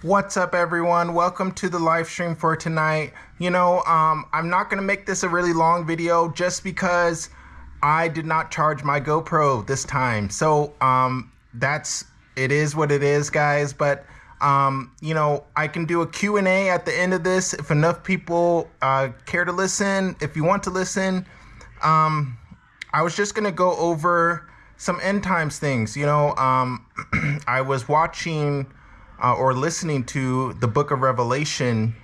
What's up, everyone? Welcome to the live stream for tonight. I'm not going to make this a really long video just because I did not charge my GoPro this time. So, it is what it is, guys. But, I can do a Q&A at the end of this if enough people care to listen. If you want to listen, I was just going to go over some end times things. I was watching or listening to the book of Revelation,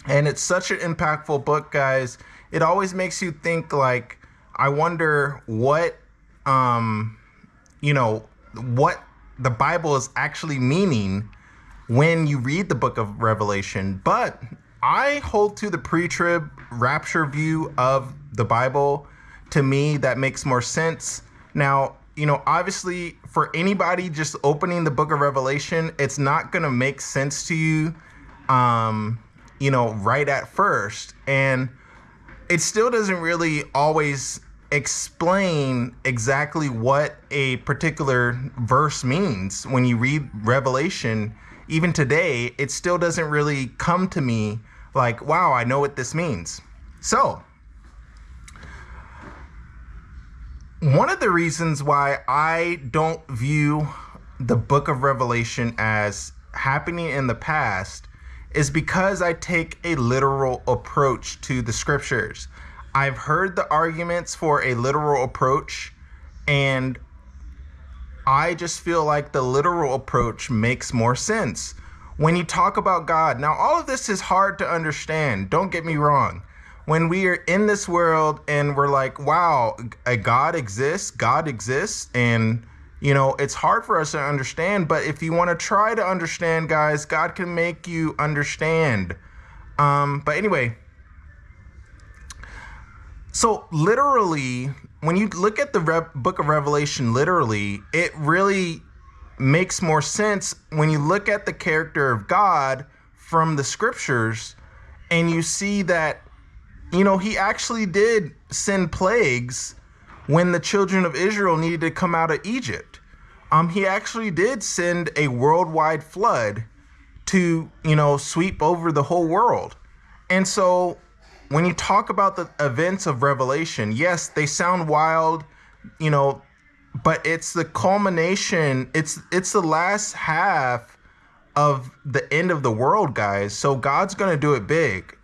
and it's such an impactful book, guys. It always makes you think, like, I wonder what what the Bible is actually meaning when you read the book of Revelation. But I hold to the pre-trib rapture view of the Bible. To me, that makes more sense. Now, obviously, for anybody just opening the book of Revelation, it's not going to make sense to you, right at first. And it still doesn't really always explain exactly what a particular verse means. When you read Revelation, even today, it still doesn't really come to me like, wow, I know what this means. So, one of the reasons why I don't view the book of Revelation as happening in the past is because I take a literal approach to the scriptures. I've heard the arguments for a literal approach, and I just feel like the literal approach makes more sense. When you talk about God, now all of this is hard to understand, don't get me wrong. When we are in this world and we're like, wow, a God exists, and, it's hard for us to understand. But if you want to try to understand, guys, God can make you understand. But anyway, so literally, when you look at the book of Revelation, literally, it really makes more sense when you look at the character of God from the scriptures, and you see that he actually did send plagues when the children of Israel needed to come out of Egypt. He actually did send a worldwide flood to, sweep over the whole world. And so when you talk about the events of Revelation, yes, they sound wild, but it's the culmination. It's the last half of the end of the world, guys. So God's going to do it big,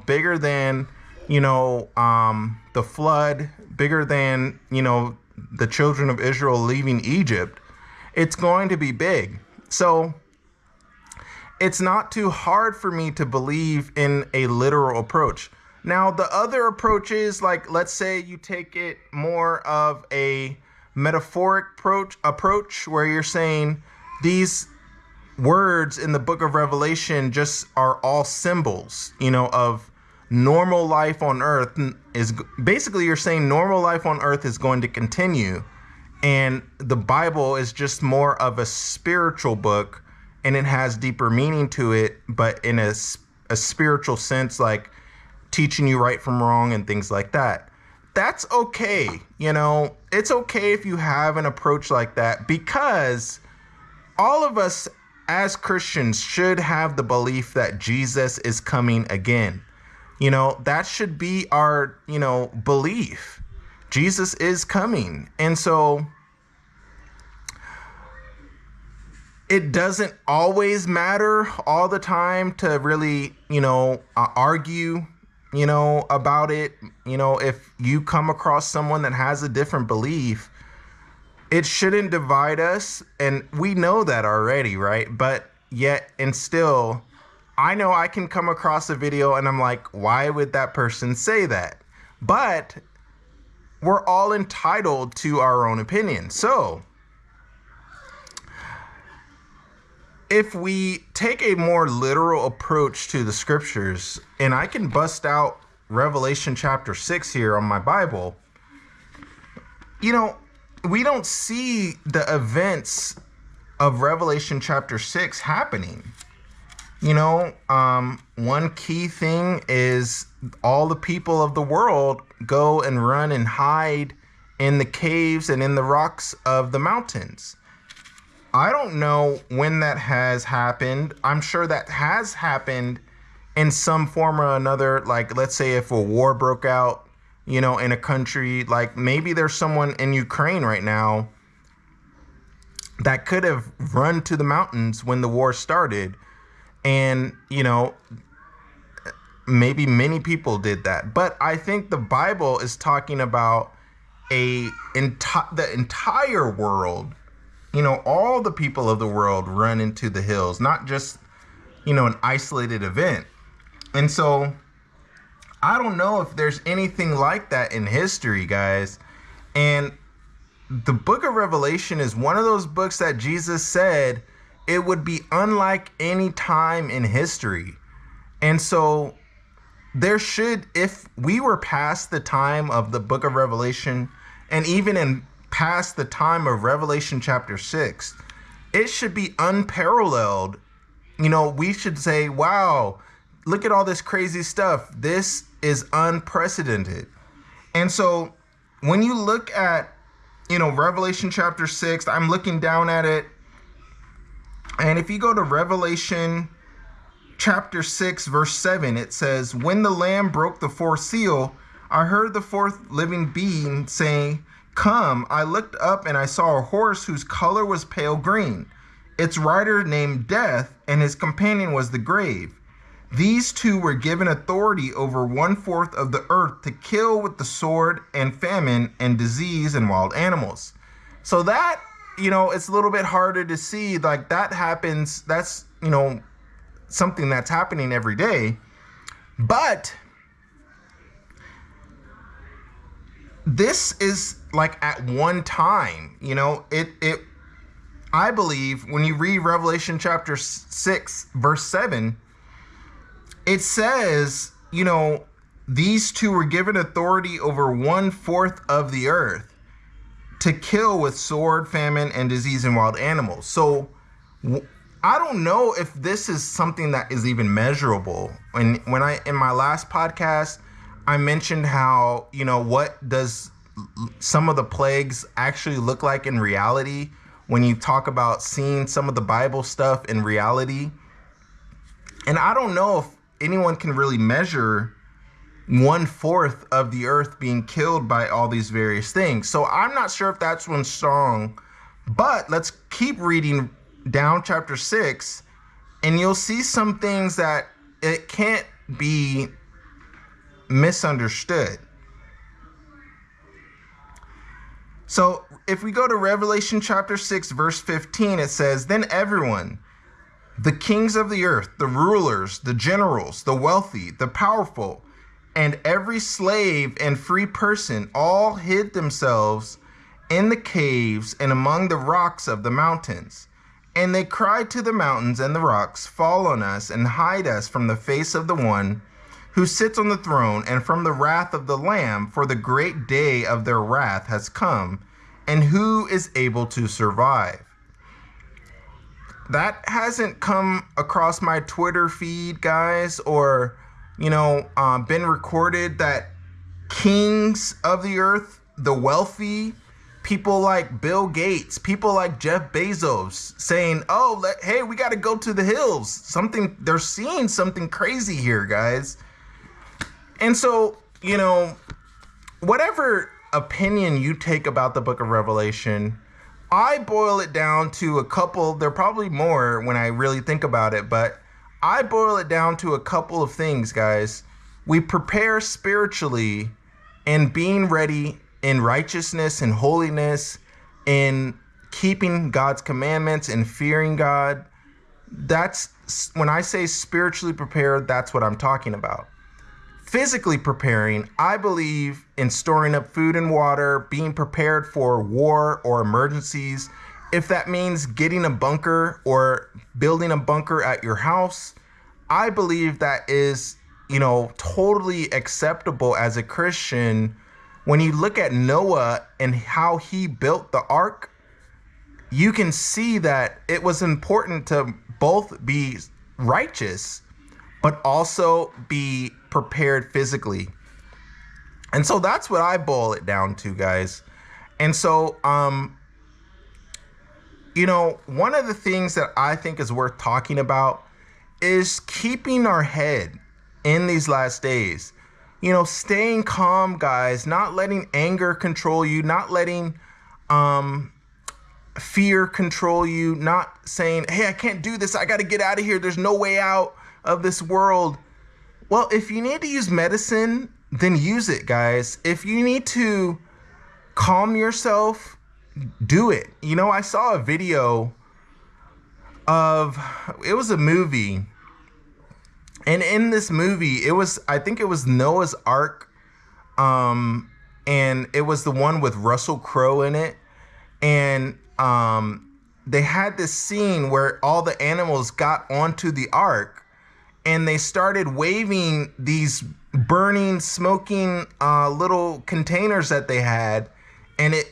bigger than the flood, bigger than, the children of Israel leaving Egypt. It's going to be big. So it's not too hard for me to believe in a literal approach. Now, the other approaches, like, let's say you take it more of a metaphoric approach where you're saying these words in the book of Revelation just are all symbols, of normal life on earth. Is basically, you're saying normal life on earth is going to continue, and the Bible is just more of a spiritual book, and it has deeper meaning to it, but in a spiritual sense, like teaching you right from wrong and things like that. That's okay. It's okay if you have an approach like that, because all of us as Christians should have the belief that Jesus is coming again. That should be our, belief. Jesus is coming. And so it doesn't always matter all the time to really, argue, about it. If you come across someone that has a different belief, it shouldn't divide us. And we know that already, right? But yet and still, I know I can come across a video and I'm like, why would that person say that? But we're all entitled to our own opinion. So if we take a more literal approach to the scriptures, and I can bust out Revelation chapter 6 here on my Bible, we don't see the events of Revelation chapter 6 happening. One key thing is all the people of the world go and run and hide in the caves and in the rocks of the mountains. I don't know when that has happened. I'm sure that has happened in some form or another. Like, let's say if a war broke out, in a country, like maybe there's someone in Ukraine right now that could have run to the mountains when the war started. And, maybe many people did that. But I think the Bible is talking about the entire world. All the people of the world run into the hills, not just, an isolated event. And so I don't know if there's anything like that in history, guys. And the book of Revelation is one of those books that Jesus said it would be unlike any time in history. And so if we were past the time of the book of Revelation, and even in past the time of Revelation chapter 6, it should be unparalleled. We should say, wow, look at all this crazy stuff. This is unprecedented. And so when you look at, Revelation chapter 6, I'm looking down at it. And if you go to Revelation chapter 6, verse 7, it says, when the Lamb broke the fourth seal, I heard the fourth living being saying, come. I looked up and I saw a horse whose color was pale green. Its rider named Death, and his companion was the grave. These two were given authority over 1/4 of the earth to kill with the sword and famine and disease and wild animals. So that, it's a little bit harder to see. Like that happens. That's, something that's happening every day. But this is like at one time, I believe when you read Revelation chapter 6, verse 7, it says, these two were given authority over 1/4 of the earth to kill with sword, famine, and disease and wild animals. So I don't know if this is something that is even measurable. And in my last podcast, I mentioned how, what does some of the plagues actually look like in reality when you talk about seeing some of the Bible stuff in reality. And I don't know if anyone can really measure 1/4 of the earth being killed by all these various things. So I'm not sure if that's one strong, but let's keep reading down chapter 6 and you'll see some things that it can't be misunderstood. So if we go to Revelation chapter 6, verse 15, it says, then everyone, the kings of the earth, the rulers, the generals, the wealthy, the powerful, and every slave and free person all hid themselves in the caves and among the rocks of the mountains. And they cried to the mountains and the rocks, fall on us and hide us from the face of the one who sits on the throne and from the wrath of the Lamb, for the great day of their wrath has come, and who is able to survive? That hasn't come across my Twitter feed, guys, or, been recorded that kings of the earth, the wealthy, people like Bill Gates, people like Jeff Bezos saying, hey, we got to go to the hills. They're seeing something crazy here, guys. And so, whatever opinion you take about the book of Revelation, I boil it down to a couple. There are probably more when I really think about it, but I boil it down to a couple of things, guys. We prepare spiritually and being ready in righteousness and holiness, in keeping God's commandments and fearing God. That's when I say spiritually prepared, that's what I'm talking about. Physically preparing, I believe in storing up food and water, being prepared for war or emergencies. If that means getting a bunker or building a bunker at your house, I believe that is, totally acceptable as a Christian. When you look at Noah and how he built the ark, you can see that it was important to both be righteous, but also be prepared physically. And so that's what I boil it down to, guys. And so, one of the things that I think is worth talking about is keeping our head in these last days. Staying calm, guys, not letting anger control you, not letting fear control you, not saying, hey, I can't do this, I got to get out of here, there's no way out of this world. Well, if you need to use medicine, then use it, guys. If you need to calm yourself, do it. I saw a video it was a movie, and in this movie, I think it was Noah's Ark, and it was the one with Russell Crowe in it, and they had this scene where all the animals got onto the ark, and they started waving these burning, smoking little containers that they had, and it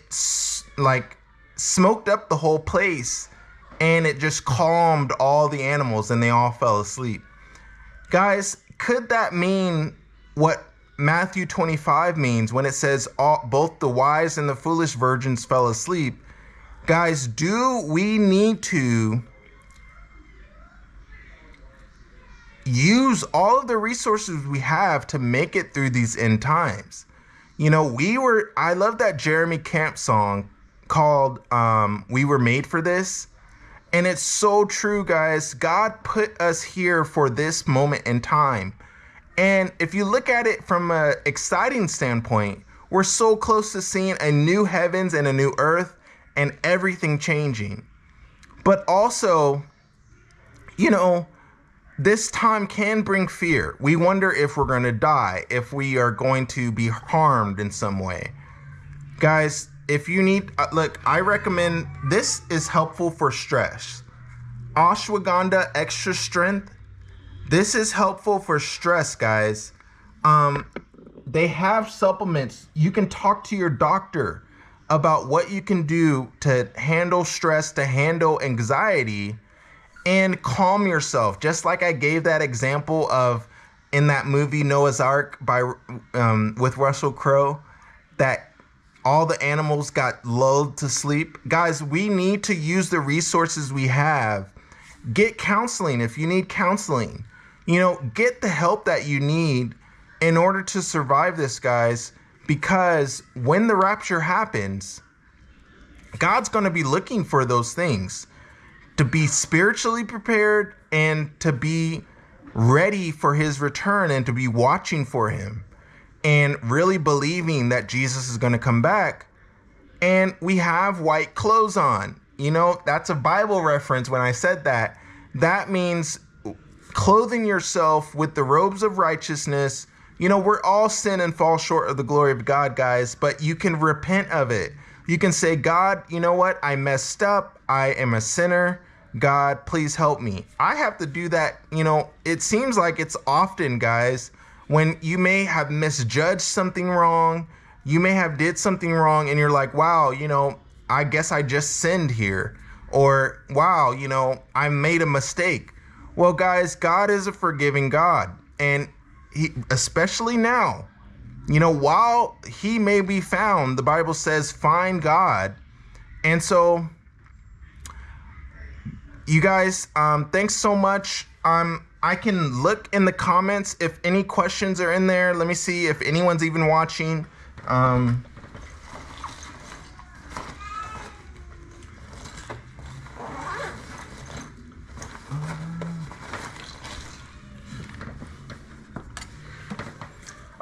like smoked up the whole place, and it just calmed all the animals, and they all fell asleep. Guys, could that mean what Matthew 25 means when it says both the wise and the foolish virgins fell asleep? Guys, do we need to use all of the resources we have to make it through these end times? I love that Jeremy Camp song called We Were Made for This. And it's so true, guys. God put us here for this moment in time. And if you look at it from an exciting standpoint, we're so close to seeing a new heavens and a new earth and everything changing. But also, this time can bring fear. We wonder if we're going to die, if we are going to be harmed in some way. Guys, if you need, look, I recommend, this is helpful for stress. Ashwagandha Extra Strength. This is helpful for stress, guys. They have supplements. You can talk to your doctor about what you can do to handle stress, to handle anxiety, and calm yourself. Just like I gave that example of in that movie Noah's Ark with Russell Crowe, that all the animals got lulled to sleep. Guys, we need to use the resources we have. Get counseling if you need counseling. Get the help that you need in order to survive this, guys, because when the rapture happens, God's going to be looking for those things, to be spiritually prepared and to be ready for his return and to be watching for him and really believing that Jesus is going to come back. And we have white clothes on. That's a Bible reference when I said that. That means clothing yourself with the robes of righteousness. We're all sin and fall short of the glory of God, guys, but you can repent of it. You can say, God, you know what? I messed up. I am a sinner. God, please help me. I have to do that. It seems like it's often, guys, when you may have misjudged something wrong. You may have did something wrong and you're like, wow, I guess I just sinned here. Or, wow, I made a mistake. Well, guys, God is a forgiving God. And he, especially now, while he may be found, the Bible says, find God. And so, you guys, thanks so much. I can look in the comments if any questions are in there. Let me see if anyone's even watching.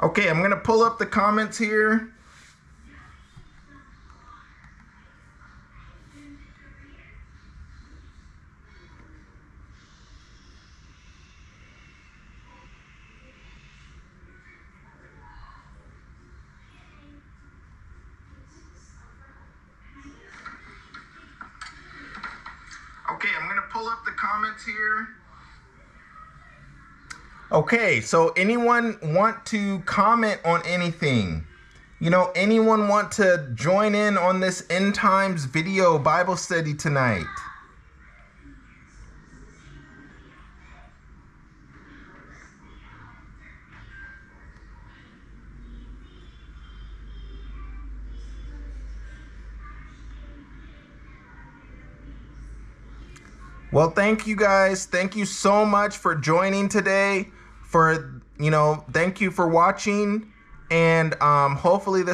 Okay, I'm going to pull up the comments here. Okay, I'm going to pull up the comments here. Okay, so anyone want to comment on anything? Anyone want to join in on this end times video Bible study tonight? Well, thank you guys. Thank you so much for joining today. Thank you for watching, and hopefully this